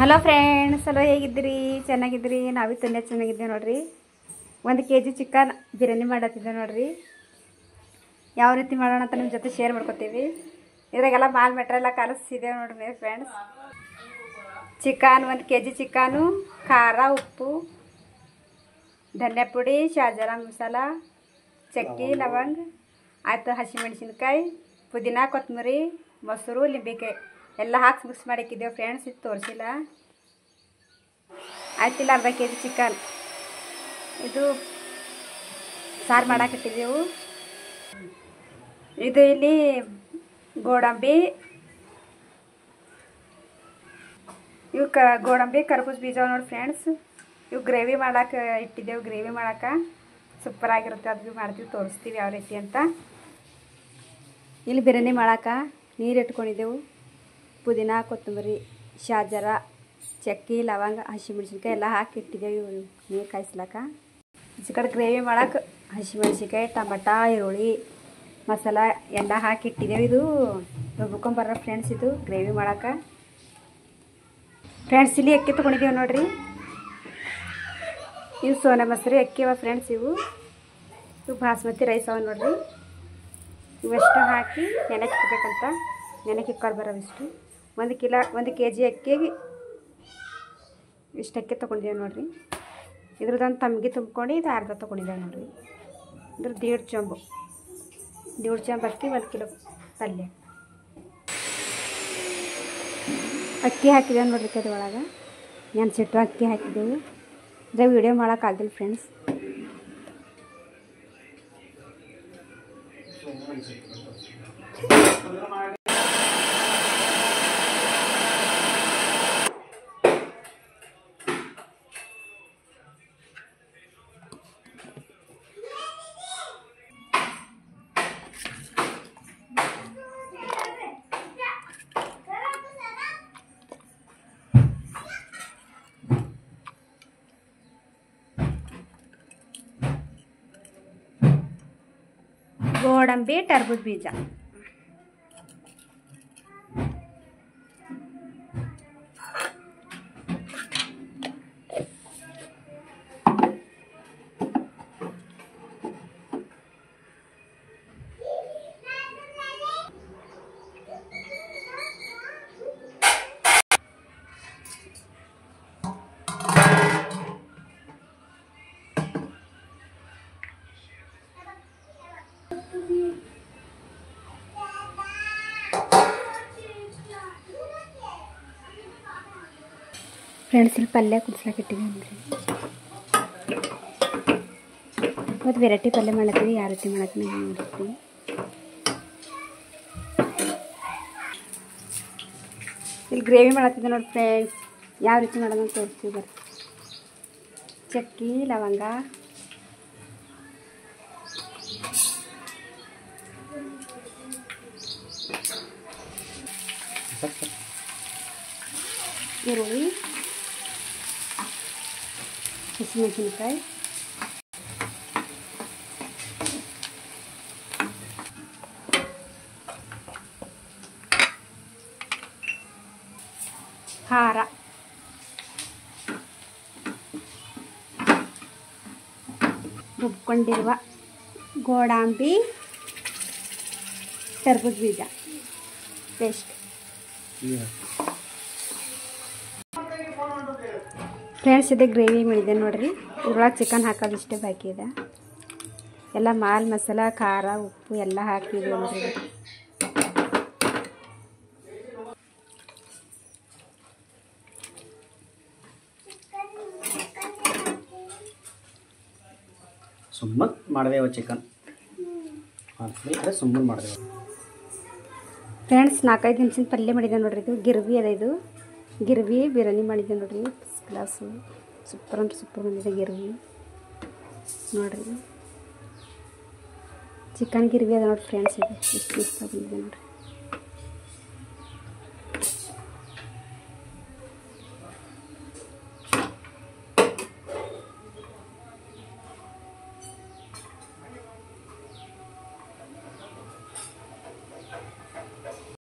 Hello friends, hello, ಹೇಗಿದ್ದೀರಿ? ಚೆನ್ನಾಗಿದ್ದೀರಿ? ನಾವೇ ತುಂಬ ಚೆನ್ನಾಗಿದ್ದೇವೆ ನೋಡ್ರಿ. 1 kg ಚಿಕನ್ ಬಿರಿಯಾನಿ ಮಾಡತ್ತಿದ್ದೆ ನೋಡ್ರಿ. ಯಾವ ರೀತಿ ಮಾಡೋಣ ಅಂತ ನಿಮ್ಮ ಜೊತೆ ಶೇರ್ ಮಾಡ್ಕೊತೀವಿ. ಇದ್ರಾಗೆಲ್ಲ ಮಾಲ್ ಮೆಟ್ರೆಲ್ಲ ಕಲಿಸಿದ್ದೇವೆ ನೋಡ್ರಿ ಫ್ರೆಂಡ್ಸ್. ಚಿಕನ್ 1 kg ಚಿಕನು, ಖಾರ, ಉಪ್ಪು, ಧನಿಯಾ ಪುಡಿ, ಶಾಜರ ಮಸಾಲ, ಚಕ್ಕೆ, ಲವಂಗ, ಆಯ್ತು ಹಸಿಮೆಣಸಿನ್ಕಾಯಿ, ಪುದೀನ, ಕೊತ್ತಂಬರಿ, ಮೊಸರು, ಲಿಂಬೆಕಾಯಿ ಎಲ್ಲ ಹಾಕಿ ಮಿಕ್ಸ್ ಮಾಡಿಕ್ಕಿದ್ದೇವೆ ಫ್ರೆಂಡ್ಸ್. ಇದು ತೋರಿಸಿಲ್ಲ. ಆಯ್ತಿಲ್ಲ, ಅರ್ಧ kg ಚಿಕನ್ ಇದು ಸಾರು ಮಾಡಾಕಿಟ್ಟಿದ್ದೆವು. ಇದು ಇಲ್ಲಿ ಗೋಡಂಬಿ, ಇವು ಗೋಡಂಬಿ ಕರ್ಬೂಜ ಬೀಜ ನೋಡಿ ಫ್ರೆಂಡ್ಸ್. ಇವು ಗ್ರೇವಿ ಮಾಡಕ್ಕೆ ಇಟ್ಟಿದ್ದೆವು. ಗ್ರೇವಿ ಮಾಡಕ್ಕೆ ಸೂಪರ್ ಆಗಿರುತ್ತೆ. ಅದು ಭೀ ಮಾಡ್ತೀವಿ, ತೋರಿಸ್ತೀವಿ ಯಾವ ರೀತಿ ಅಂತ. ಇಲ್ಲಿ ಬಿರಿಯಾನಿ ಮಾಡಕ್ಕೆ ನೀರು ಇಟ್ಕೊಂಡಿದ್ದೆವು. ಪುದೀನ, ಕೊತ್ತಂಬರಿ, ಶಾಜರ, ಚಕ್ಕೆ, ಲವಂಗ, ಹಸಿಮೆಣ್ಸಿನ್ಕಾಯಿ ಎಲ್ಲ ಹಾಕಿ ಇಟ್ಟಿದ್ದೇವೆ ನೀರು ಕಾಯಿಸ್ಲಾಕ. ಈ ಕಡೆ ಗ್ರೇವಿ ಮಾಡಕ್ಕೆ ಹಸಿಮೆಣ್ಸಿನ್ಕಾಯಿ, ಟಮಾಟ, ಈರುಳ್ಳಿ, ಮಸಾಲ ಎಲ್ಲ ಹಾಕಿ ಇಟ್ಟಿದ್ದೇವೆ. ಇದು ರುಬ್ಕೊಂಬರ್ರ ಫ್ರೆಂಡ್ಸ್. ಇದು ಗ್ರೇವಿ ಮಾಡಕ್ಕೆ ಫ್ರೆಂಡ್ಸ್. ಇಲ್ಲಿ ಅಕ್ಕಿ ತೊಗೊಂಡಿದ್ದೇವೆ ನೋಡಿರಿ. ಇವು ಸೋನಾ ಮಸೂರಿ ಅಕ್ಕಿ ಅವ ಫ್ರೆಂಡ್ಸ್. ಇವು ಬಾಸ್ಮತಿ ರೈಸ್ ಅವ ನೋಡಿರಿ. ಇವೆಷ್ಟು ಹಾಕಿ ನೆನೆಗೆ ಇಕ್ಬೇಕಂತ. ನೆನೆಗೆ ಇಕ್ಕೊಂಡು ಬರೋವಿಷ್ಟು 1 kg ಅಕ್ಕಿಗೆ ಇಷ್ಟು ಅಕ್ಕಿ ತೊಗೊಂಡಿದ್ದೇವೆ ನೋಡಿರಿ. ಇದ್ರದ್ದೊಂದು ತಮ್ಗೆ ತುಂಬ್ಕೊಂಡು ಇದು ಅರ್ಧ ತೊಗೊಂಡಿದ್ದೇವೆ ನೋಡಿರಿ. ಇದ್ರ 1.5 ಚೊಂಬು ಅಕ್ಕಿ, 1 ಕಿಲೋ ಪಲ್ಯ ಅಕ್ಕಿ ಹಾಕಿದ್ದೇವೆ ನೋಡ್ರಿ. ಕಡೆ ಒಳಗೆ ನೆನ್ಸಿಟ್ಟು ಅಕ್ಕಿ ಹಾಕಿದ್ದೆವು. ಇದೇ ವಿಡಿಯೋ ಮಾಡೋಕ್ಕಾಗಿಲ್ಲ ಫ್ರೆಂಡ್ಸ್. ಗೋಡಂಬಿ, ಟರ್ಬೂಜ ಬೀಜ, ಫ್ರೆಂಡ್ಸ್. ಇಲ್ಲಿ ಪಲ್ಯ ಕುದಿಸ್ಲಾಕಿಟ್ಟಿದ್ದೀವಿ ಅಂದರೆ ಮತ್ತು ವೆರೈಟಿ ಪಲ್ಯ ಮಾಡತ್ತೀವಿ. ಯಾವ ರೀತಿ ಮಾಡಕ್ಕೆ ನಾವು ನೋಡ್ತೀವಿ. ಇಲ್ಲಿ ಗ್ರೇವಿ ಮಾಡತ್ತಿದ್ದೆ ನೋಡಿ ಫ್ರೆಂಡ್ಸ್. ಯಾವ ರೀತಿ ಮಾಡೋದು ಅಂತ ತೋರಿಸ್ತೀವಿ ಬರ್ರಿ. ಚಕ್ಕೆ, ಲವಂಗ, ಈರುಳ್ಳಿ, ಹಸಿಮೆಣಸಿನ್ಕಾಯಿ, ಖಾರ, ರುಬ್ಕೊಂಡಿರುವ ಗೋಡಂಬಿ, ಟರ್ಬೂಜ ಬೀಜ ಪೇಸ್ಟ್. ಫ್ರೆಂಡ್ಸ್, ಇದೆ ಗ್ರೇವಿ ಮಾಡಿದೆ ನೋಡಿರಿ. ಇದ್ರೊಳಗೆ ಚಿಕನ್ ಹಾಕೋದು ಇಷ್ಟೇ ಬಾಕಿ ಇದೆ. ಎಲ್ಲ ಮಾಲ್ ಮಸಾಲ, ಖಾರ, ಉಪ್ಪು ಎಲ್ಲ ಹಾಕಿದೆ ನೋಡಿರಿ. ಸುಮ್ಮನೆ ಮಾಡಿದೆವು ಚಿಕನ್. ಸುಮ್ಮನೆ ಮಾಡಿದೆವು ಫ್ರೆಂಡ್ಸ್. 4-5 ನಿಮಿಷದ ಪಲ್ಯ ಮಾಡಿದೆ ನೋಡಿರಿ. ಇದು ಗಿರ್ವಿ ಅದ. ಇದು ಗಿರ್ವಿ ಬಿರಿಯಾನಿ ಮಾಡಿದ್ದೆ ನೋಡಿರಿ. ಫಸ್ಟ್ ಕ್ಲಾಸು, ಸೂಪರ್ ಅಂದ್ರೆ ಸೂಪರ್ ಬಂದಿದೆ ಗಿರ್ವಿ ನೋಡಿರಿ. ಚಿಕನ್ ಗಿರ್ವಿ ಅದ ನೋಡಿ ಫ್ರೆಂಡ್ಸ್. ಇದು ಇಷ್ಟು ಇಷ್ಟ ಬಂದಿದೆ ನೋಡಿರಿ.